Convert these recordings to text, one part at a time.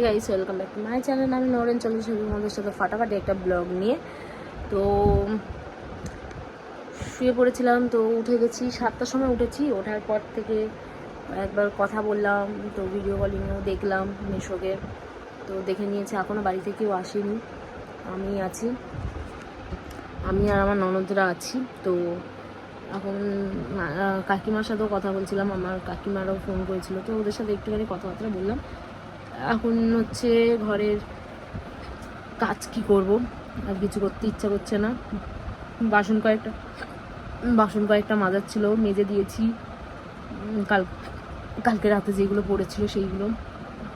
Guys, welcome back to my channel. আমি নরেন চলে এসেছি তোমাদের সাথে ফাটাফাটি একটা ব্লগ নিয়ে। তো শুয়ে পড়েছিলাম, তো উঠে গেছি 7টার সময় উঠেছি। ওঠার পর থেকে একবার কথা বললাম, তো ভিডিও কলিংও দেখলাম মিশোকে। তো দেখে নিয়েছি, এখনও বাড়িতে কেউ আসেনি, আমি আছি, আমি আর আমার ননদরা আছি। তো এখন কাকিমার সাথেও কথা বলছিলাম, আমার কাকিমারাও ফোন করেছিল, তো ওদের সাথে একটুখানি কথাবার্তা বললাম। এখন হচ্ছে ঘরের কাজ কি করব, আর কিছু করতে ইচ্ছা করছে না। বাসন কয়েকটা মাজার ছিল, মেজে দিয়েছি। কালকে রাতে যেগুলো পড়েছিল সেইগুলো,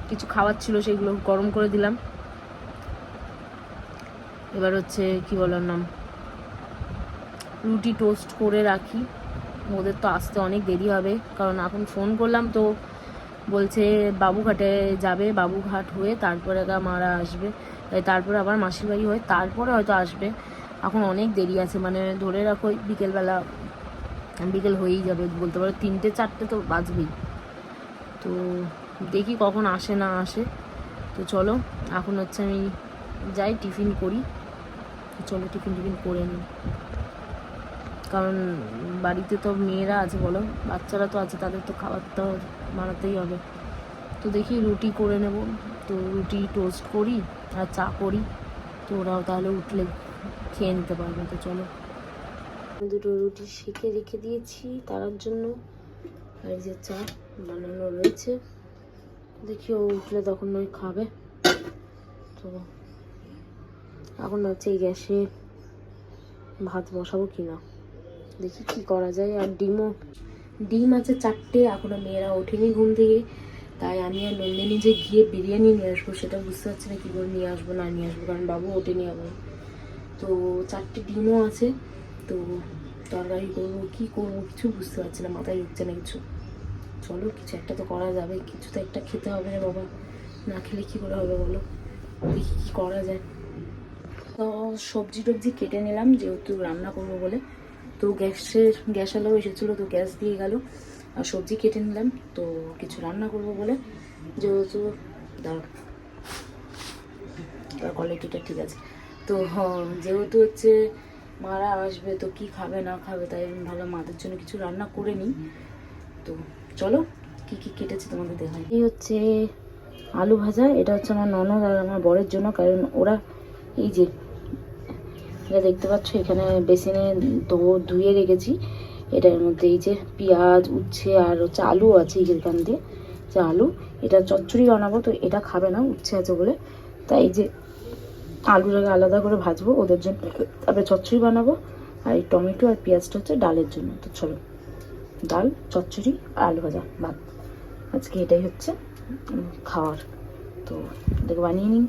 কিছু খাবার ছিল সেইগুলো গরম করে দিলাম। এবার হচ্ছে কি বলার নাম, রুটি টোস্ট করে রাখি। ওদের তো আসতে অনেক দেরি হবে, কারণ এখন ফোন করলাম তো বলছে বাবুঘাটে যাবে, বাবুঘাট হয়ে তারপরে মারা আসবে, তারপরে আবার মাসির বাড়ি হয়ে তারপরে হয়তো আসবে। এখন অনেক দেরি আছে, মানে ধরে রাখো বিকেল হয়েই যাবে, বলতে পারো 3-4 তো বাজবেই। তো দেখি কখন আসে না আসে। তো চলো এখন হচ্ছে আমি যাই টিফিন করি। চলো টিফিন করে নিই, কারণ বাড়িতে তো মেয়েরা আছে, বলো বাচ্চারা তো আছে, তাদের তো খাবার তো বানাতেই হবে। তো দেখি রুটি করে নেব, তো রুটি টোস্ট করি আর চা করি, তো ওরাও তাহলে উঠলে খেয়ে নিতে পারবে। তো চলো, দুটো রুটি সেঁকে রেখে দিয়েছি তার জন্য, আর এই যে চা বানানো রয়েছে, দেখি ও উঠলে তখন ওই খাবে। তো এখন হচ্ছে এই গ্যাসে ভাত বসাবো কিনা, দেখি কি করা যায়। আর ডিম আছে 4টে, এখনো মেয়েরা ওঠেনি ঘুম থেকে, তাই আমি আর নন্দিনী যে গিয়ে বিরিয়ানি নিয়ে আসবো সেটা বুঝতে পারছি না, কী করে নিয়ে আসবো না নিয়ে আসবো, কারণ বাবু ওঠেনি এখন। তো 4টে ডিমও আছে, তো তরকারি করবো কী করবো কিছু বুঝতে পারছি না, মাথায় ঢুকছে না কিছু। চলো কিছু একটা তো করা যাবে, কিছু তো একটা খেতে হবে রে বাবা, না খেলে কী করে হবে বলো, দেখি কী করা যায়। তো সবজি টবজি কেটে নিলাম, যেহেতু রান্না করবো বলে। তো গ্যাসওয়ালাও এসেছিলো, তো গ্যাস দিয়ে গেল, আর সবজি কেটে নিলাম, তো কিছু রান্না করব বলে। যেহেতু কোয়ালিটিটা ঠিক আছে, তো যেহেতু হচ্ছে মারা আসবে, তো কি খাবে না খাবে, তাই আমি ভালো মাদের জন্য কিছু রান্না করে নিই। তো চলো কি কি কেটেছে তোমাদের দেখাই। এই হচ্ছে আলু ভাজা, এটা হচ্ছে আমার ননদ আর আমার বরের জন্য, কারণ ওরা এই যে এটা দেখতে পাচ্ছ এখানে বেসিনে ধুয়ে রেখেছি, এটার মধ্যে এই যে পেঁয়াজ উচ্ছে আর হচ্ছে আলু আছে, এখান দিয়ে যে আলু, এটা চচ্চড়ি বানাবো, তো এটা খাবে না উচ্ছে আছে বলে, তাই এই যে আলুটাকে আলাদা করে ভাজবো ওদের জন্য, তারপরে চচ্চড়ি বানাবো। আর এই টমেটো আর পেঁয়াজটা হচ্ছে ডালের জন্য। তো চলো, ডাল চচ্চড়ি আর আলু ভাজা ভাত, আজকে এটাই হচ্ছে খাওয়ার। তো এটাকে বানিয়ে নিই।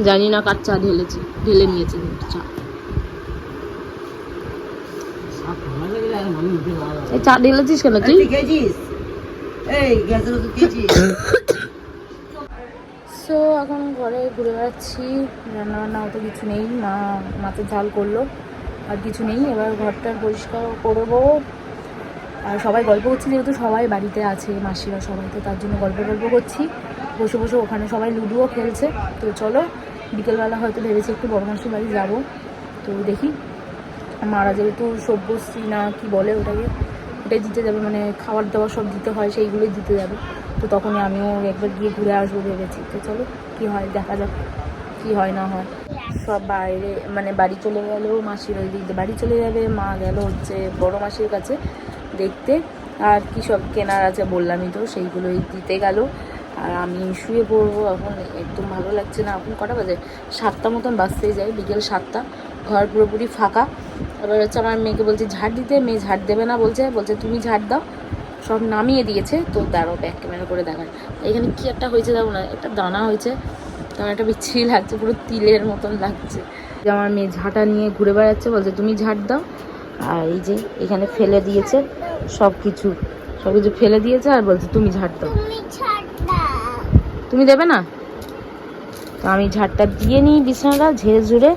জানি না কার চা ঢেলে নিয়েছি চা। এই চা ঢেলেছিস কেন তুই? সো এখন ঘরে ঘুরে বেড়াচ্ছি, রান্নাবান্না অত কিছু নেই, মাছের ঝাল করলো, আর কিছু নেই। এবার ঘরটার পরিষ্কার করবো, আর সবাই গল্প করছি, যেহেতু সবাই বাড়িতে আছে, মাসিরা সবাই, তো তার জন্য গল্প করছি বসে বসে। ওখানে সবাই লুডোও খেলছে। তো চলো বিকেলবেলা হয়তো ভেবেছি একটু বড় মাসির বাড়ি যাবো, তো দেখি। মারা যেহেতু সব্যশ্রী না কি বলে ওটাই দিতে যাবে, মানে খাবার দাবার সব দিতে হয়, সেইগুলোই দিতে যাবে। তো তখনই আমিও একবার গিয়ে ঘুরে আসবো ভেবেছি। তো চলো কি হয় দেখা যাক, কি হয় না হয়। সব বাইরে মানে বাড়ি চলে গেল, মাসির ওই দিক বাড়ি চলে যাবে, মা গেল হচ্ছে বড় মাসির কাছে দেখতে, আর কি সব কেনার আছে বললামই তো, সেইগুলোই দিতে গেল। আর আমি শুয়ে পড়বো, এখন একদম ভালো লাগছে না। এখন কটা বাজে? 7টা মতন বাজতেই যায়, বিকেল 7টা, ঘর পুরোপুরি ফাঁকা। এবার হচ্ছে আমার মেয়েকে বলছি ঝাড় দিতে, মেয়ে ঝাড় দেবে না, বলছে তুমি ঝাড় দাও, সব নামিয়ে দিয়েছে। তো দাঁড়াও ব্যাক ক্যামেরা করে দেখায়, এখানে কি একটা হয়েছে দেখো না, একটা দানা হয়েছে, তেমন একটা বিচ্ছিরি লাগছে, পুরো তিলের মতন লাগছে। আমার মেয়ে ঝাঁটা নিয়ে ঘুরে বেড়াচ্ছে, বলছে তুমি ঝাড় দাও। আর এই যে এখানে ফেলে দিয়েছে সব কিছু ফেলে দিয়েছে, আর বলছে তুমি ঝাড় দাও। তুমি দেবে না? তো আমি ঝাড়টা দিয়ে নিই বিছানাটা ঝেড়ে ঝুড়ে,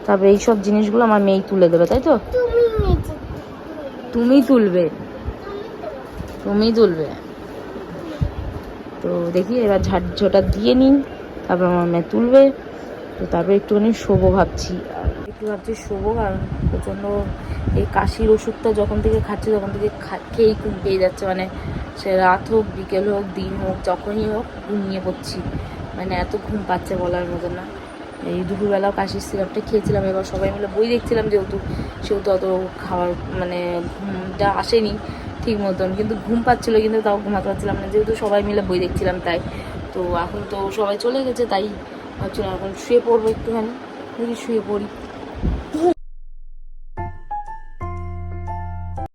তারপরে এইসব জিনিসগুলো আমার মেয়ে তুলে দেবে, তাই তো? তুমি তুলবে। তো তো দেখি এবার ঝোটা দিয়ে নিই, তারপর আমার মেয়ে তুলবে, তো তারপর একটুখানি শোবো ভাবছি। আর একটু ভাবছি শোবো, কারণ প্রচণ্ড এই কাশির ওষুধটা যখন থেকে খাচ্ছি তখন থেকে খেয়েই ঘুম পেয়ে যাচ্ছে, মানে সে রাত হোক বিকেল হোক দিন হোক যখনই হোক ঘুমিয়ে পড়ছি, মানে এত ঘুম পাচ্ছে বলার মতো না। এই দুপুরবেলাও কাশির সিরাপটা খেয়েছিলাম, এবার সবাই মিলে বই দেখছিলাম, সেহেতু অত খাওয়ার মানে ঘুমটা আসেনি ঠিক মতন, কিন্তু ঘুম পাচ্ছিলো, কিন্তু তাও ঘুমাতে পারছিলাম না, যেহেতু সবাই মিলে বই দেখছিলাম তাই। তো এখন তো সবাই চলে গেছে, তাই ভাবছিলাম এখন শুয়ে পড়বো একটুখানি, দেখি শুয়ে পড়ি।